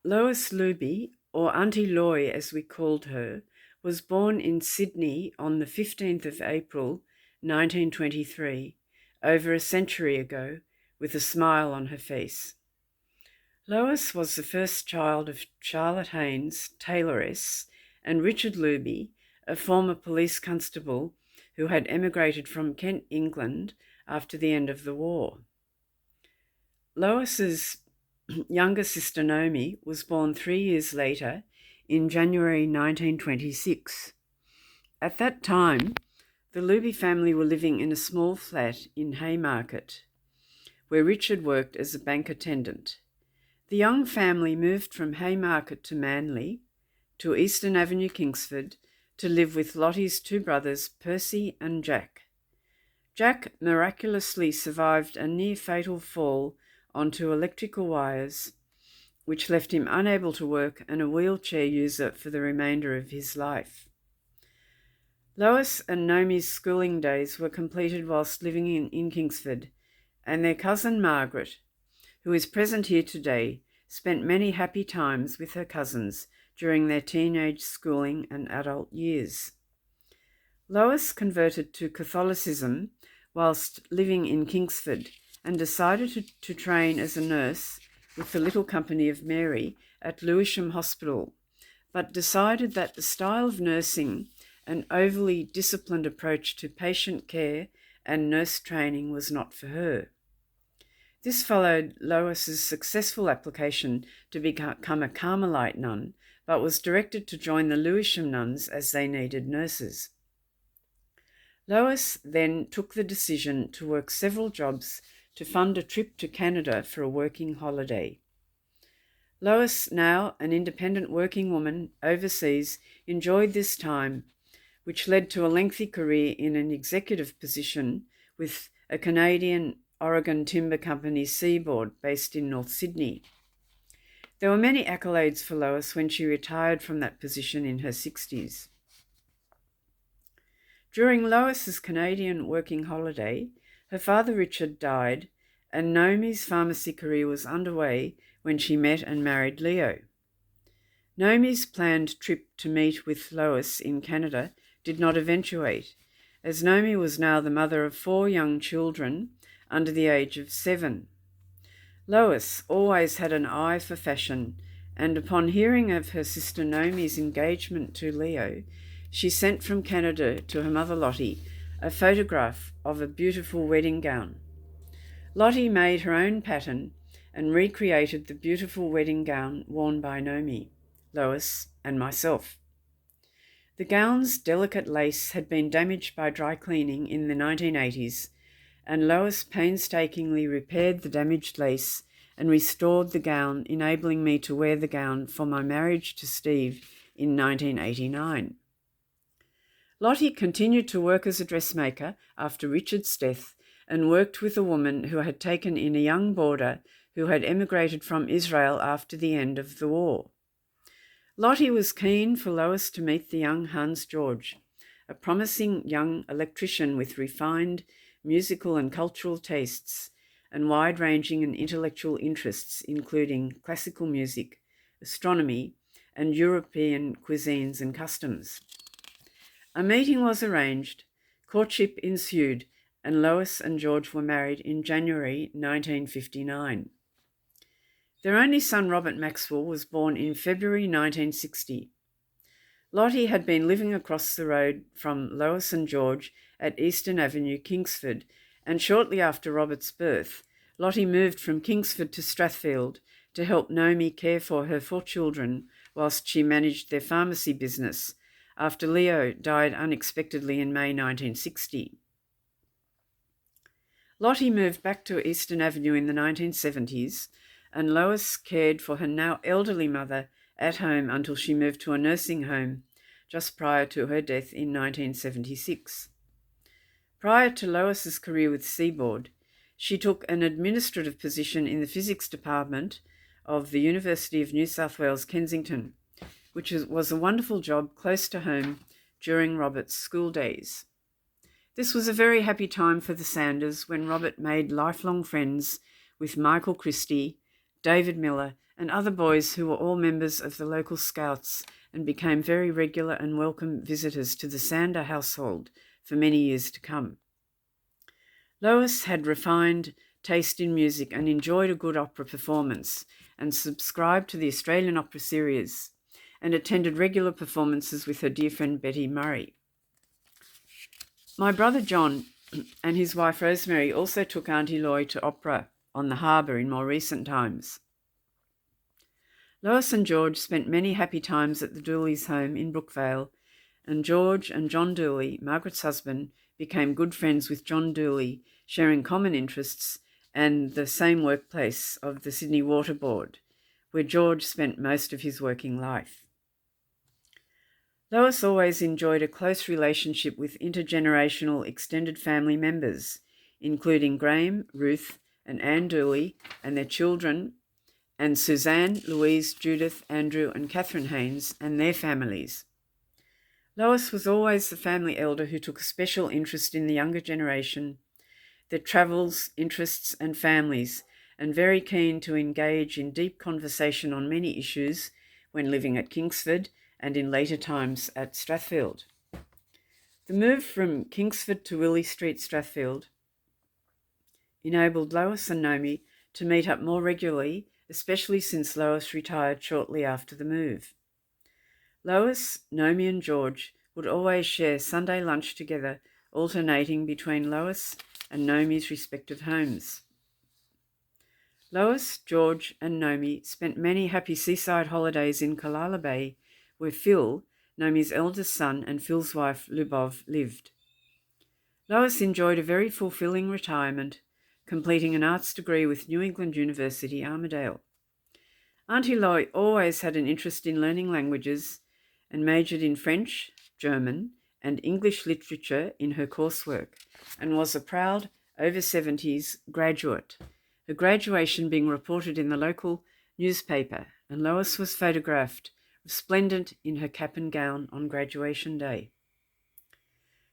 Lois Luby, or Auntie Loy as we called her, was born in Sydney on the 15th of April 1923, over a century ago, with a smile on her face. Lois was the first child of Charlotte Haynes, tailoress, and Richard Luby, a former police constable who had emigrated from Kent, England, after the end of the war. Lois's younger sister Naomi was born 3 years later in January 1926. At that time, the Luby family were living in a small flat in Haymarket, where Richard worked as a bank attendant. The young family moved from Haymarket to Manly, to Eastern Avenue, Kingsford, to live with Lottie's two brothers, Percy and Jack. Jack miraculously survived a near-fatal fall onto electrical wires, which left him unable to work and a wheelchair user for the remainder of his life. Lois and Naomi's schooling days were completed whilst living in Kingsford, and their cousin Margaret, who is present here today, spent many happy times with her cousins during their teenage schooling and adult years. Lois converted to Catholicism whilst living in Kingsford and decided to train as a nurse with the Little Company of Mary at Lewisham Hospital, but decided that the style of nursing, an overly disciplined approach to patient care and nurse training, was not for her. This followed Lois's successful application to become a Carmelite nun, but was directed to join the Lewisham nuns as they needed nurses. Lois then took the decision to work several jobs to fund a trip to Canada for a working holiday. Lois, now an independent working woman overseas, enjoyed this time, which led to a lengthy career in an executive position with a Canadian Oregon Timber Company Seaboard based in North Sydney. There were many accolades for Lois when she retired from that position in her 60s. During Lois's Canadian working holiday, her father Richard died, and Naomi's pharmacy career was underway when she met and married Leo. Naomi's planned trip to meet with Lois in Canada did not eventuate, as Naomi was now the mother of 4 young children under the age of 7. Lois always had an eye for fashion, and upon hearing of her sister Naomi's engagement to Leo, she sent from Canada to her mother Lottie a photograph of a beautiful wedding gown. Lottie made her own pattern and recreated the beautiful wedding gown worn by Naomi, Lois, and myself. The gown's delicate lace had been damaged by dry cleaning in the 1980s, and Lois painstakingly repaired the damaged lace and restored the gown, enabling me to wear the gown for my marriage to Steve in 1989. Lottie continued to work as a dressmaker after Richard's death and worked with a woman who had taken in a young boarder who had emigrated from Israel after the end of the war. Lottie was keen for Lois to meet the young Hans George, a promising young electrician with refined musical and cultural tastes and wide-ranging and intellectual interests, including classical music, astronomy, and European cuisines and customs. A meeting was arranged, courtship ensued, and Lois and George were married in January 1959. Their only son, Robert Maxwell, was born in February 1960. Lottie had been living across the road from Lois and George at Eastern Avenue, Kingsford, and shortly after Robert's birth, Lottie moved from Kingsford to Strathfield to help Naomi care for her 4 children whilst she managed their pharmacy business after Leo died unexpectedly in May 1960. Lottie moved back to Eastern Avenue in the 1970s, and Lois cared for her now elderly mother at home until she moved to a nursing home just prior to her death in 1976. Prior to Lois's career with Seaboard, she took an administrative position in the physics department of the University of New South Wales, Kensington, which was a wonderful job close to home during Robert's school days. This was a very happy time for the Sanders when Robert made lifelong friends with Michael Christie, David Miller, and other boys who were all members of the local Scouts and became very regular and welcome visitors to the Sander household for many years to come. Lois had refined taste in music and enjoyed a good opera performance and subscribed to the Australian Opera Series and attended regular performances with her dear friend Betty Murray. My brother John and his wife Rosemary also took Auntie Loy to opera on the harbour in more recent times. Lois and George spent many happy times at the Dooleys' home in Brookvale, and George and John Dooley, Margaret's husband, became good friends with John Dooley, sharing common interests and the same workplace of the Sydney Water Board, where George spent most of his working life. Lois always enjoyed a close relationship with intergenerational extended family members, including Graham, Ruth, and Anne Dooley and their children, and Suzanne, Louise, Judith, Andrew, and Catherine Haynes and their families. Lois was always the family elder who took a special interest in the younger generation, their travels, interests, and families, and very keen to engage in deep conversation on many issues when living at Kingsford and in later times at Strathfield. The move from Kingsford to Willie Street, Strathfield, enabled Lois and Naomi to meet up more regularly, especially since Lois retired shortly after the move. Lois, Naomi and George would always share Sunday lunch together, alternating between Lois and Naomi's respective homes. Lois, George and Naomi spent many happy seaside holidays in Kalala Bay, where Phil, Naomi's eldest son, and Phil's wife, Lubov, lived. Lois enjoyed a very fulfilling retirement, completing an arts degree with New England University, Armidale. Auntie Loy always had an interest in learning languages and majored in French, German, and English literature in her coursework, and was a proud over-70s graduate, her graduation being reported in the local newspaper, and Lois was photographed resplendent in her cap and gown on graduation day.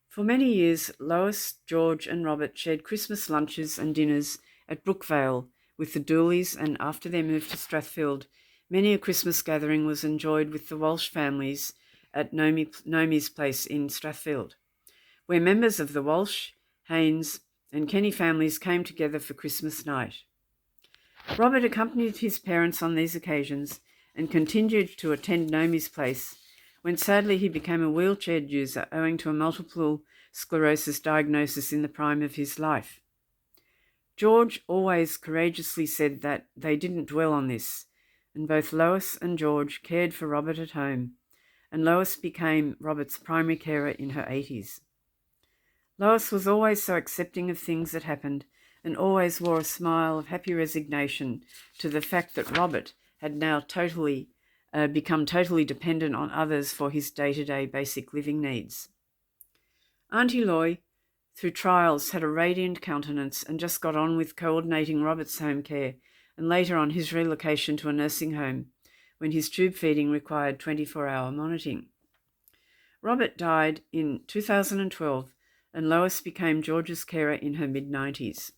For many years, Lois, George and Robert shared Christmas lunches and dinners at Brookvale with the Dooleys, and after their move to Strathfield, many a Christmas gathering was enjoyed with the Walsh families at Naomi's place in Strathfield, where members of the Walsh, Haynes and Kenny families came together for Christmas night. Robert accompanied his parents on these occasions and continued to attend Naomi's place when sadly he became a wheelchair user owing to a multiple sclerosis diagnosis in the prime of his life. George always courageously said that they didn't dwell on this, and both Lois and George cared for Robert at home, and Lois became Robert's primary carer in her 80s. Lois was always so accepting of things that happened and always wore a smile of happy resignation to the fact that Robert had now become totally dependent on others for his day-to-day basic living needs. Auntie Loy, through trials, had a radiant countenance and just got on with coordinating Robert's home care and later on his relocation to a nursing home when his tube feeding required 24-hour monitoring. Robert died in 2012 and Lois became George's carer in her mid-90s.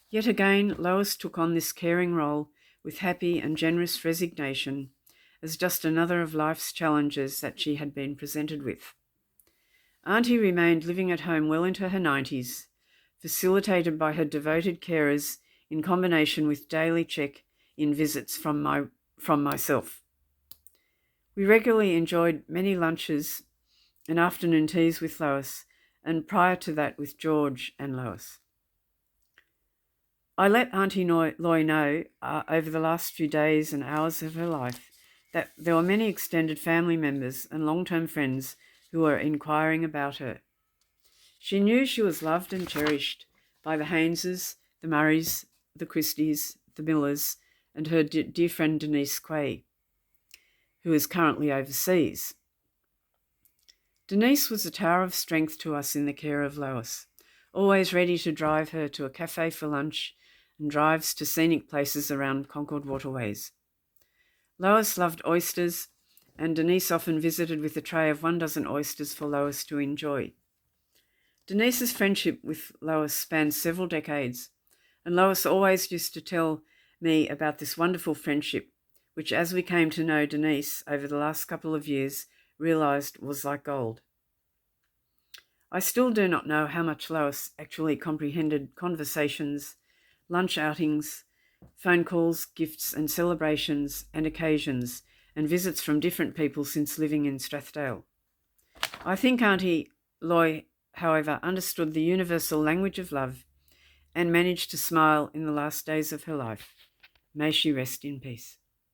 Yet again, Lois took on this caring role with happy and generous resignation as just another of life's challenges that she had been presented with. Auntie remained living at home well into her 90s, facilitated by her devoted carers in combination with daily check-in visits from myself. We regularly enjoyed many lunches and afternoon teas with Lois, and prior to that with George and Lois. I let Auntie Loy know over the last few days and hours of her life that there were many extended family members and long-term friends who were inquiring about her. She knew she was loved and cherished by the Hayneses, the Murrays, the Christies, the Millers, and her dear friend Denise Quay, who is currently overseas. Denise was a tower of strength to us in the care of Lois, always ready to drive her to a cafe for lunch and drives to scenic places around Concord waterways. Lois loved oysters, and Denise often visited with a tray of 12 oysters for Lois to enjoy. Denise's friendship with Lois spanned several decades, and Lois always used to tell me about this wonderful friendship, which, as we came to know Denise over the last couple of years, realised was like gold. I still do not know how much Lois actually comprehended conversations, lunch outings, phone calls, gifts and celebrations and occasions, and visits from different people since living in Strathdale. I think Auntie Loy, however, understood the universal language of love and managed to smile in the last days of her life. May she rest in peace.